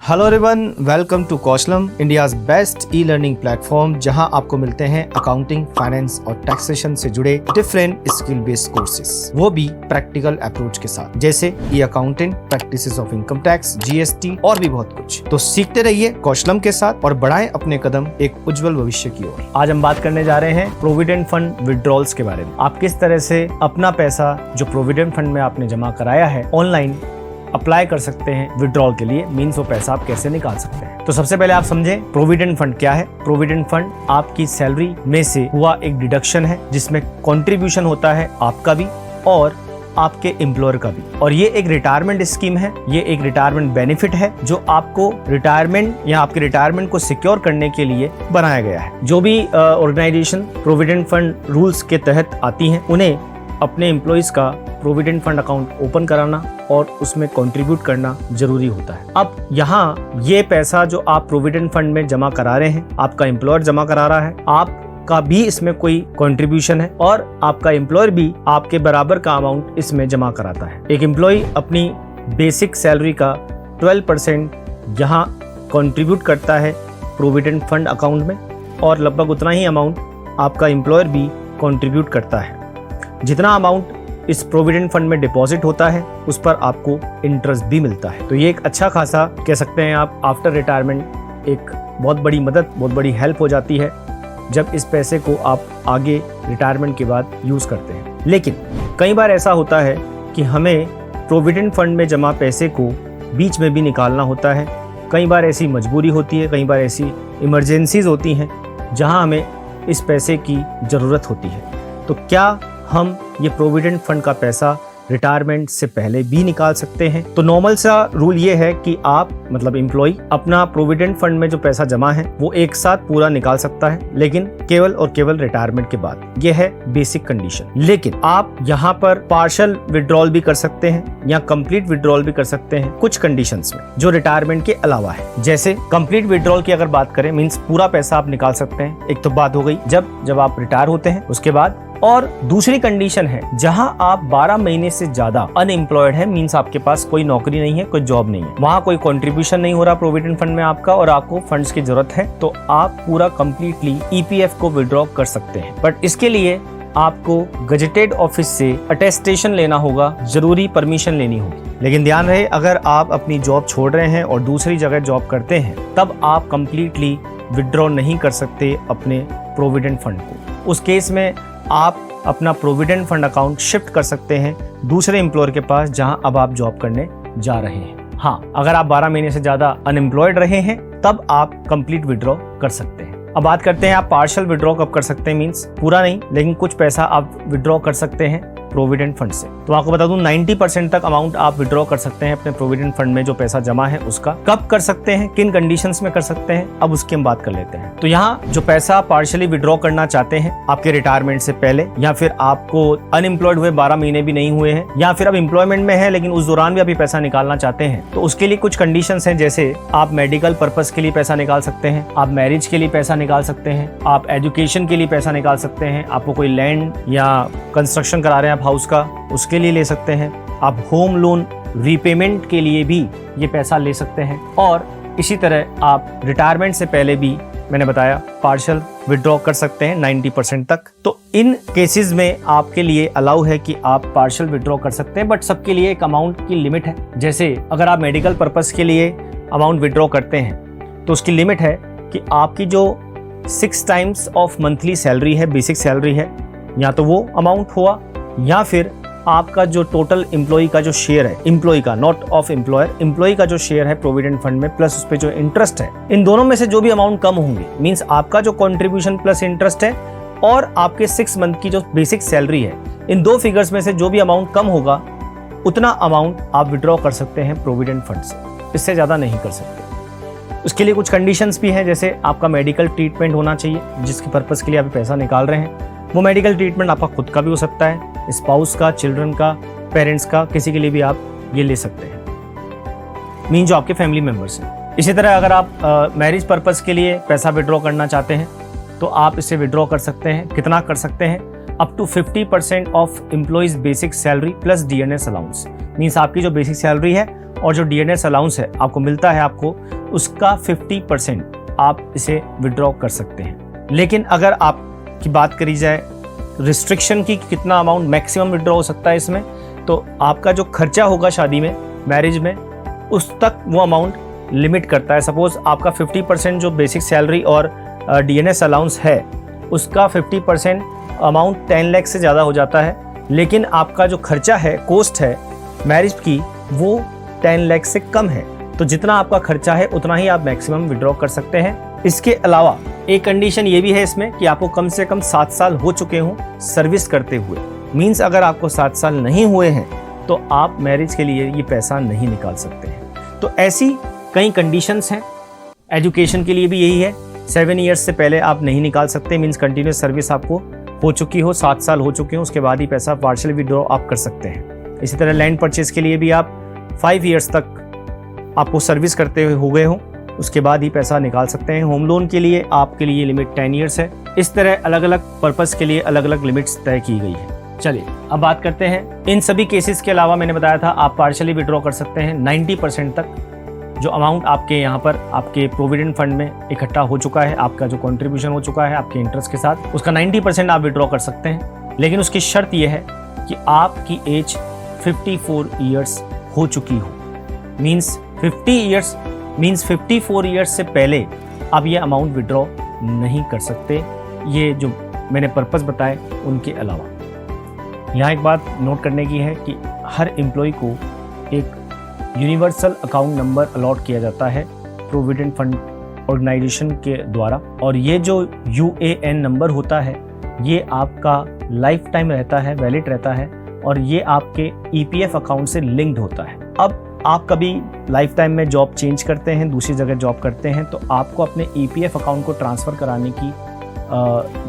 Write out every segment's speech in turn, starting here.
Hello everyone, welcome to Kaushalam, India's best e learning platform, जहां आपको मिलते हैं अकाउंटिंग, फाइनेंस और टैक्सेशन से जुड़े डिफरेंट स्किल बेस्ड कोर्सेज, वो भी प्रैक्टिकल अप्रोच के साथ, जैसे e accounting, practices of income tax, GST और भी बहुत कुछ। तो सीखते रहिए कौशलम के साथ और बढ़ाएं अपने कदम एक उज्जवल भविष्य की ओर। आज हम बात करने जा रहे हैं प्रोविडेंट फंड विड्रॉल्स के बारे में। आप किस तरह से अपना पैसा जो प्रोविडेंट फंड में आपने जमा कराया है ऑनलाइन अप्लाई कर सकते हैं विड्रॉल के लिए, मीन्स वो पैसा आप कैसे निकाल सकते हैं। तो सबसे पहले आप समझें प्रोविडेंट फंड क्या है। प्रोविडेंट फंड आपकी सैलरी में से हुआ एक डिडक्शन है जिसमें कंट्रीब्यूशन होता है आपका भी और आपके एम्प्लॉयर का भी, और ये एक रिटायरमेंट स्कीम है, ये एक रिटायरमेंट बेनिफिट है जो आपको रिटायरमेंट या आपके रिटायरमेंट को सिक्योर करने के लिए बनाया गया है। जो भी ऑर्गेनाइजेशन प्रोविडेंट फंड रूल्स के तहत आती हैं उन्हें अपने एम्प्लॉइज का प्रोविडेंट फंड अकाउंट ओपन कराना और उसमें कंट्रीब्यूट करना जरूरी होता है। अब यहाँ ये पैसा जो आप प्रोविडेंट फंड में जमा करा रहे हैं, आपका एम्प्लॉयर जमा करा रहा है, आपका भी इसमें कोई कंट्रीब्यूशन है और आपका एम्प्लॉयर भी आपके बराबर का अमाउंट इसमें जमा कराता है। एक एम्प्लॉय अपनी बेसिक सैलरी का 12% यहाँ कंट्रीब्यूट करता है प्रोविडेंट फंड अकाउंट में और लगभग उतना ही अमाउंट आपका एम्प्लॉयर भी कंट्रीब्यूट करता है। जितना अमाउंट इस प्रोविडेंट फंड में डिपॉजिट होता है उस पर आपको इंटरेस्ट भी मिलता है। तो ये एक अच्छा खासा कह सकते हैं आप आफ्टर रिटायरमेंट एक बहुत बड़ी मदद, बहुत बड़ी हेल्प हो जाती है जब इस पैसे को आप आगे रिटायरमेंट के बाद यूज़ करते हैं। लेकिन कई बार ऐसा होता है कि हमें प्रोविडेंट फंड में जमा पैसे को बीच में भी निकालना होता है। कई बार ऐसी मजबूरी होती है, कई बार ऐसी इमरजेंसीज होती हैं जहाँ हमें इस पैसे की ज़रूरत होती है। तो क्या हम ये प्रोविडेंट फंड का पैसा रिटायरमेंट से पहले भी निकाल सकते हैं? तो नॉर्मल सा रूल ये है कि आप मतलब एम्प्लॉय अपना प्रोविडेंट फंड में जो पैसा जमा है वो एक साथ पूरा निकाल सकता है, लेकिन केवल और केवल रिटायरमेंट के बाद। ये है बेसिक कंडीशन। लेकिन आप यहाँ पर पार्शियल विड्रॉल भी कर सकते हैं या कंप्लीट विड्रॉल भी कर सकते हैं कुछ कंडीशंस में जो रिटायरमेंट के अलावा है। जैसे कंप्लीट विड्रॉल की अगर बात करें, मीन्स पूरा पैसा आप निकाल सकते हैं। एक तो बात हो गई जब आप रिटायर होते हैं उसके बाद, और दूसरी कंडीशन है जहां आप 12 महीने से ज्यादा अनएम्प्लॉयड है, मींस आपके पास कोई नौकरी नहीं है, कोई जॉब नहीं है, वहां कोई कंट्रीब्यूशन नहीं हो रहा प्रोविडेंट फंड में आपका और आपको फंड्स की जरूरत है, तो आप पूरा कंप्लीटली ईपीएफ को विड्रॉ कर सकते हैं। बट इसके लिए आपको गजेटेड ऑफिस से अटेस्टेशन लेना होगा, जरूरी परमिशन लेनी होगी। लेकिन ध्यान रहे, अगर आप अपनी जॉब छोड़ रहे हैं और दूसरी जगह जॉब करते हैं तब आप कंप्लीटली विड्रॉ नहीं कर सकते अपने प्रोविडेंट फंड को। उस केस में आप अपना प्रोविडेंट फंड अकाउंट शिफ्ट कर सकते हैं दूसरे एम्प्लॉयर के पास जहां अब आप जॉब करने जा रहे हैं। हाँ, अगर आप 12 महीने से ज्यादा अनएम्प्लॉयड रहे हैं तब आप कंप्लीट विड्रॉ कर सकते हैं। अब बात करते हैं आप पार्शियल विड्रॉ कब कर सकते हैं, मींस पूरा नहीं लेकिन कुछ पैसा आप विड्रॉ कर सकते हैं प्रोविडेंट फंड से। तो आपको बता दूं 90% तक अमाउंट आप विड्रॉ कर सकते हैं अपने प्रोविडेंट फंड में जो पैसा जमा है उसका। कब कर सकते हैं, किन कंडीशंस में कर सकते हैं, अब उसकी हम बात कर लेते हैं। तो यहाँ जो पैसा पार्शियली विड्रॉ करना चाहते हैं आपके रिटायरमेंट से पहले, या फिर आपको अनएम्प्लॉयड हुए 12 महीने भी नहीं हुए हैं, या फिर अब एम्प्लॉयमेंट में है लेकिन उस दौरान भी अभी पैसा निकालना चाहते हैं, तो उसके लिए कुछ कंडीशंस हैं। जैसे आप मेडिकल पर्पज के लिए पैसा निकाल सकते हैं, आप मैरिज के लिए पैसा निकाल सकते हैं, आप एजुकेशन के लिए पैसा निकाल सकते हैं, आपको कोई लैंड या कंस्ट्रक्शन करा रहे हैं आप हाउस का, उसके लिए ले सकते हैं, आप होम लोन रीपेमेंट के लिए भी ये पैसा ले सकते हैं, और इसी तरह आप रिटायरमेंट से पहले भी मैंने बताया पार्शियल विड्रॉ कर सकते हैं 90% तक। तो इन केसेस में आपके लिए अलाउ है कि आप पार्शियल विड्रॉ कर सकते हैं, बट सबके लिए एक अमाउंट की लिमिट है। जैसे अगर आप मेडिकल पर्पस के लिए अमाउंट विड्रॉ करते हैं तो उसकी लिमिट है कि आपकी जो 6 टाइम्स ऑफ मंथली सैलरी है, बेसिक सैलरी है, या तो वो अमाउंट हुआ, या फिर आपका जो टोटल एम्प्लॉय का जो शेयर है, एम्प्लॉय का, नॉट ऑफ एम्प्लॉयर, एम्प्लॉय का जो शेयर है प्रोविडेंट फंड में प्लस उस पे जो इंटरेस्ट है, इन दोनों में से जो भी अमाउंट कम होंगे, मींस आपका जो कंट्रीब्यूशन प्लस इंटरेस्ट है और आपके 6 मंथ की जो बेसिक सैलरी है, इन दो फिगर्स में से जो भी अमाउंट कम होगा उतना अमाउंट आप विड्रॉ कर सकते हैं प्रोविडेंट फंड से, इससे ज्यादा नहीं कर सकते। उसके लिए कुछ कंडीशंस भी हैं, जैसे आपका मेडिकल ट्रीटमेंट होना चाहिए जिसके पर्पज के लिए आप पैसा निकाल रहे हैं। वो मेडिकल ट्रीटमेंट आपका खुद का भी हो सकता है, स्पाउस का, चिल्ड्रन का, पेरेंट्स का, किसी के लिए भी आप ये ले सकते हैं, मीन जो आपके फैमिली मेंबर्स हैं। इसी तरह अगर आप मैरिज पर्पस के लिए पैसा विड्रॉ करना चाहते हैं तो आप इसे विड्रॉ कर सकते हैं। कितना कर सकते हैं? Up to 50% of employees basic salary plus DNS allowance, means आपकी जो बेसिक सैलरी है और जो डीएनएस अलाउंस है आपको मिलता है, आपको उसका 50% आप इसे विड्रॉ कर सकते हैं। लेकिन अगर आपकी बात करी जाए रिस्ट्रिक्शन की, कितना अमाउंट मैक्सिमम विड्रॉ हो सकता है इसमें, तो आपका जो खर्चा होगा शादी में, मैरिज में, उस तक वो अमाउंट लिमिट करता है। सपोज आपका 50% जो बेसिक सैलरी और DNS अलाउंस है उसका 50% अमाउंट 10 लाख से ज़्यादा हो जाता है, लेकिन आपका जो खर्चा है, कोस्ट है मैरिज की, वो 10 लाख से कम है। तो जितना आपका खर्चा है उतना ही आप मैक्सिमम विड्रॉ कर सकते हैं। इसके अलावा एक कंडीशन ये भी है इसमें कि आपको कम से कम 7 साल हो चुके हों सर्विस करते हुए। मीन्स अगर आपको 7 साल नहीं हुए हैं तो आप मैरिज के लिए ये पैसा नहीं निकाल सकते हैं। तो ऐसी कई कंडीशंस हैं। एजुकेशन के लिए भी यही है, 7 ईयर्स से पहले आप नहीं निकाल सकते। मीन्स कंटिन्यूस सर्विस आपको हो चुकी हो, 7 साल हो चुके हो, उसके बाद ही पैसा पार्शियल विड्रॉ आप कर सकते हैं। इसी तरह लैंड परचेज के लिए भी आप 5 ईयर्स तक आपको सर्विस करते हुए हो गए हो, उसके बाद ही पैसा निकाल सकते हैं। होम लोन के लिए आपके लिए लिमिट 10 ईयर्स है। इस तरह अलग अलग पर्पस के लिए अलग अलग लिमिट्स तय की गई है। चलिए अब बात करते हैं इन सभी केसेस के अलावा मैंने बताया था आप पार्शियली विड्रॉ कर सकते हैं 90% तक। जो अमाउंट आपके यहाँ पर आपके प्रोविडेंट फंड में इकट्ठा हो चुका है, आपका जो कंट्रीब्यूशन हो चुका है आपके इंटरेस्ट के साथ, उसका 90% आप विड्रॉ कर सकते हैं। लेकिन उसकी शर्त यह है कि आपकी एज 54 ईयर्स हो चुकी हो। मीन्स 50 ईयर्स मीन्स 54 ईयर्स से पहले आप ये अमाउंट विड्रॉ नहीं कर सकते, ये जो मैंने पर्पस बताए उनके अलावा। यहाँ एक बात नोट करने की है कि हर एम्प्लॉय को एक यूनिवर्सल अकाउंट नंबर अलॉट किया जाता है प्रोविडेंट फंड ऑर्गेनाइजेशन के द्वारा, और ये जो UAN नंबर होता है ये आपका लाइफ टाइम रहता है, वैलिड रहता है, और ये आपके EPF अकाउंट से लिंक्ड होता है। अब आप कभी लाइफ टाइम में जॉब चेंज करते हैं, दूसरी जगह जॉब करते हैं, तो आपको अपने EPF अकाउंट को ट्रांसफ़र कराने की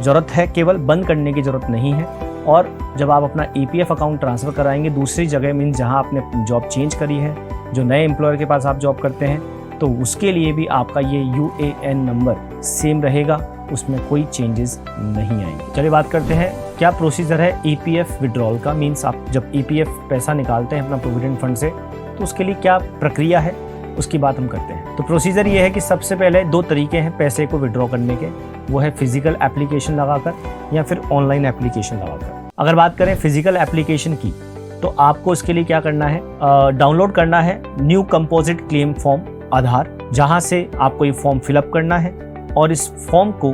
ज़रूरत है, केवल बंद करने की ज़रूरत नहीं है। और जब आप अपना EPF अकाउंट ट्रांसफ़र कराएंगे दूसरी जगह, मीन्स जहां आपने जॉब चेंज करी है, जो नए एम्प्लॉयर के पास आप जॉब करते हैं, तो उसके लिए भी आपका ये UAN नंबर सेम रहेगा, उसमें कोई चेंजेस नहीं आएंगे। चलिए बात करते हैं क्या प्रोसीजर है EPF विड्रॉल का। मीन्स आप जब EPF पैसा निकालते हैं अपना प्रोविडेंट फंड से, तो उसके लिए क्या प्रक्रिया है उसकी बात हम करते हैं। तो प्रोसीजर ये है कि सबसे पहले 2 तरीके हैं पैसे को विड्रॉ करने के, वो है फिजिकल एप्लीकेशन लगाकर या फिर ऑनलाइन एप्लीकेशन लगाकर। अगर बात करें फिजिकल एप्लीकेशन की, तो आपको इसके लिए क्या करना है, डाउनलोड करना है न्यू कंपोजिट क्लेम फॉर्म आधार, जहां से आपको ये फॉर्म फिलअप करना है और इस फॉर्म को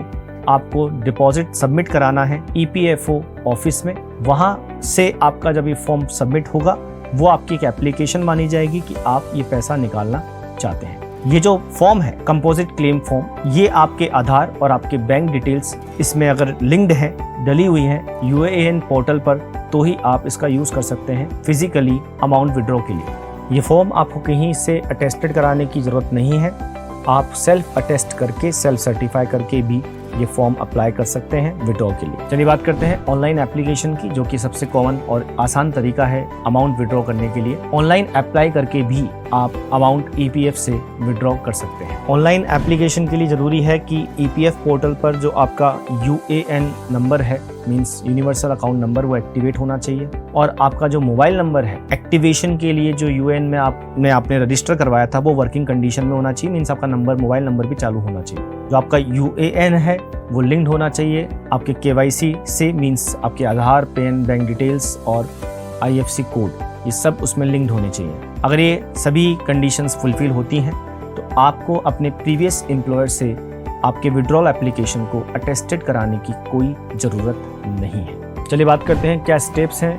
आपको डिपॉजिट सबमिट कराना है EPFO ऑफिस में। वहां से आपका जब ये फॉर्म सबमिट होगा वो आपकी एक एप्लीकेशन मानी जाएगी कि आप ये पैसा निकालना चाहते हैं। ये जो फॉर्म है कंपोजिट क्लेम फॉर्म, ये आपके आधार और आपके बैंक डिटेल्स इसमें अगर लिंक्ड है, डली हुई है UAN पोर्टल पर, तो ही आप इसका यूज़ कर सकते हैं फिजिकली अमाउंट विड्रॉ के लिए। ये फॉर्म आपको कहीं से अटेस्टेड कराने की ज़रूरत नहीं है, आप सेल्फ अटेस्ट करके, सेल्फ सर्टिफाई करके भी ये फॉर्म अप्लाई कर सकते हैं विड्रॉ के लिए। चलिए बात करते हैं ऑनलाइन एप्लीकेशन की, जो कि सबसे कॉमन और आसान तरीका है अमाउंट विड्रॉ करने के लिए। ऑनलाइन अप्लाई करके भी आप अमाउंट EPF से विड्रॉ कर सकते हैं। ऑनलाइन एप्लीकेशन के लिए ज़रूरी है कि EPF पोर्टल पर जो आपका UAN नंबर है, मीन्स यूनिवर्सल अकाउंट नंबर, वो एक्टिवेट होना चाहिए, और आपका जो मोबाइल नंबर है एक्टिवेशन के लिए जो UAN में आपने रजिस्टर करवाया था वो वर्किंग कंडीशन में होना चाहिए। मीन्स आपका नंबर, मोबाइल नंबर भी चालू होना चाहिए। जो आपका UAN है वो लिंक्ड होना चाहिए आपके KYC से, मीन्स आपके आधार, पैन, बैंक डिटेल्स और IFSC कोड, ये सब उसमें लिंक्ड होने चाहिए। अगर ये सभी कंडीशंस फुलफिल होती हैं तो आपको अपने प्रीवियस एम्प्लॉयर से आपके विड्रॉल एप्लीकेशन को अटेस्टेड कराने की कोई ज़रूरत नहीं है। चलिए बात करते हैं क्या स्टेप्स हैं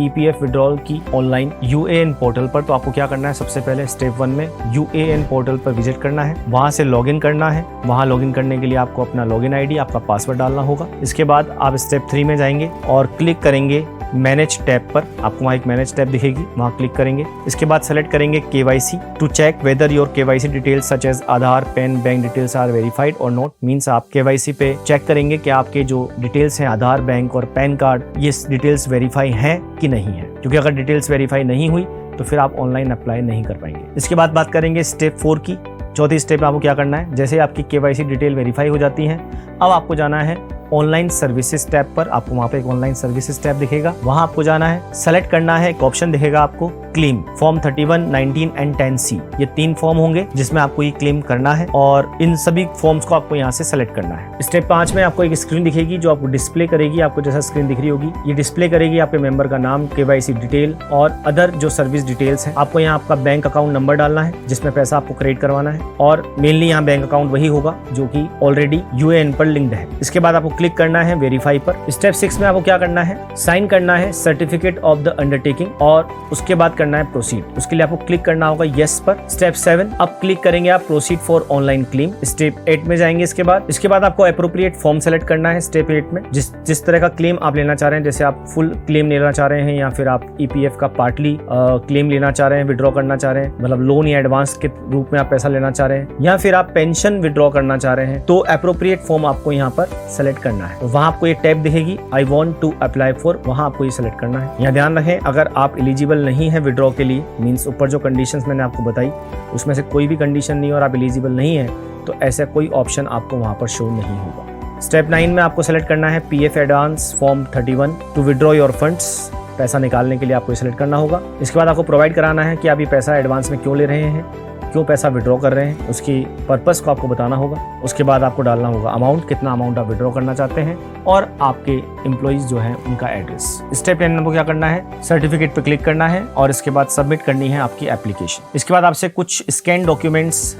EPF विड्रॉल की ऑनलाइन UAN पोर्टल पर। तो आपको क्या करना है, सबसे पहले स्टेप 1 में UAN पोर्टल पर विजिट करना है, वहां से लॉगिन करना है। वहां लॉगिन करने के लिए आपको अपना लॉगिन ID, आपका पासवर्ड डालना होगा। इसके बाद आप स्टेप 3 में जाएंगे और क्लिक करेंगे मैनेज टैब पर। आपको वहाँ एक मैनेज टैब दिखेगी, वहाँ क्लिक करेंगे। इसके बाद सेलेक्ट करेंगे KYC to check whether your KYC details such as Aadhaar, PAN, bank details are verified और नॉट। मीन्स आप KYC पे चेक करेंगे कि आपके जो डिटेल्स हैं आधार, बैंक और पैन कार्ड, ये डिटेल्स वेरीफाई हैं कि नहीं है, क्योंकि अगर डिटेल्स वेरीफाई नहीं हुई तो फिर आप ऑनलाइन अप्लाई नहीं कर पाएंगे। इसके बाद बात करेंगे स्टेप 4 की। चौथी स्टेप में आपको क्या करना है, जैसे आपकी KYC डिटेल वेरीफाई हो जाती है, अब आपको जाना है ऑनलाइन सर्विसेज टैब पर। आपको वहाँ पे एक ऑनलाइन सर्विसेज टैब दिखेगा, वहाँ आपको जाना है, सेलेक्ट करना है, एक ऑप्शन दिखेगा आपको क्लेम फॉर्म 31, 19 एंड 10C, ये 3 फॉर्म होंगे जिसमें आपको ये क्लेम करना है और इन सभी फॉर्म्स को आपको यहाँ से सेलेक्ट करना है। स्टेप 5 में आपको एक स्क्रीन दिखेगी जो आपको डिस्प्ले करेगी, आपको जैसा स्क्रीन दिख रही होगी ये डिस्प्ले करेगी आपके मेंबर का नाम, KYC डिटेल और अदर जो सर्विस डिटेल्स हैं। आपको यहाँ आपका बैंक अकाउंट नंबर डालना है जिसमें पैसा आपको क्रेडिट करवाना है और मेनली यहाँ बैंक अकाउंट वही होगा जो कि ऑलरेडी UAN पर लिंक्ड है। इसके बाद आपको क्लिक करना है वेरीफाई पर। स्टेप 6 में आपको क्या करना है, साइन करना है सर्टिफिकेट ऑफ द अंडरटेकिंग और उसके बाद करना है प्रोसीड। उसके लिए आपको क्लिक करना होगा यस पर। स्टेप 7 अब क्लिक करेंगे आप proceed for online claim. Step 8 में जाएंगे। इसके बाद आपको एप्रोप्रिएट फॉर्म सेलेक्ट करना है। स्टेप 8 में जिस तरह का क्लेम आप लेना चाह रहे हैं, जैसे आप फुल क्लेम लेना चाह रहे हैं या फिर आप EPF का पार्टली क्लेम लेना चाह रहे हैं, विड्रॉ करना चाह रहे हैं, मतलब लोन या एडवांस के रूप में आप पैसा लेना चाह रहे हैं, या फिर आप पेंशन विड्रॉ करना चाह रहे हैं, तो एप्रोप्रिएट फॉर्म आपको यहाँ पर सेलेक्ट करना है। वहां आपको एक टैब दिखेगी I want to apply for, वहां आपको ये सेलेक्ट करना है। यहाँ ध्यान रखें अगर आप एलिजिबल नहीं है विड्रॉ के लिए, मींस ऊपर जो कंडीशंस मैंने आपको बताई उसमें से कोई भी कंडीशन नहीं और आप एलिजिबल नहीं है तो ऐसा कोई ऑप्शन आपको वहां पर शो नहीं होगा। स्टेप 9 में आपको सेलेक्ट करना है PF advance form 31 to withdraw your funds, पैसा निकालने के लिए आपको सेलेक्ट करना होगा। इसके बाद आपको प्रोवाइड कराना है कि आप ये पैसा एडवांस में क्यों ले रहे हैं, क्यों पैसा विड्रॉ कर रहे हैं, उसकी पर्पस को आपको बताना होगा। उसके बाद आपको डालना होगा अमाउंट, कितना अमाउंट आप विड्रॉ करना चाहते हैं और आपके एम्प्लॉइज जो हैं उनका एड्रेस। स्टेप 10 में आपको क्या करना है, सर्टिफिकेट पे क्लिक करना है और इसके बाद सबमिट करनी है आपकी एप्लीकेशन। इसके बाद आपसे कुछ स्कैन डॉक्यूमेंट्स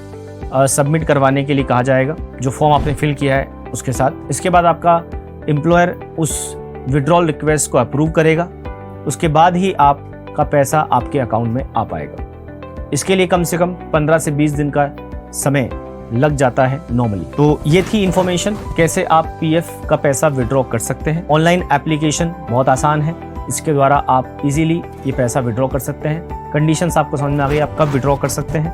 सबमिट करवाने के लिए कहा जाएगा जो फॉर्म आपने फिल किया है उसके साथ। इसके बाद आपका एम्प्लॉयर उस विड्रॉल रिक्वेस्ट को अप्रूव करेगा, उसके बाद ही आपका पैसा आपके अकाउंट में आ पाएगा। इसके लिए कम से कम 15 से 20 दिन का समय लग जाता है नॉर्मली। तो ये थी इन्फॉर्मेशन कैसे आप PF का पैसा विड्रॉ कर सकते हैं। ऑनलाइन एप्लीकेशन बहुत आसान है, इसके द्वारा आप इजीली ये पैसा विड्रॉ कर सकते हैं। कंडीशंस आपको समझ में आ गई आप कब विड्रॉ कर सकते हैं।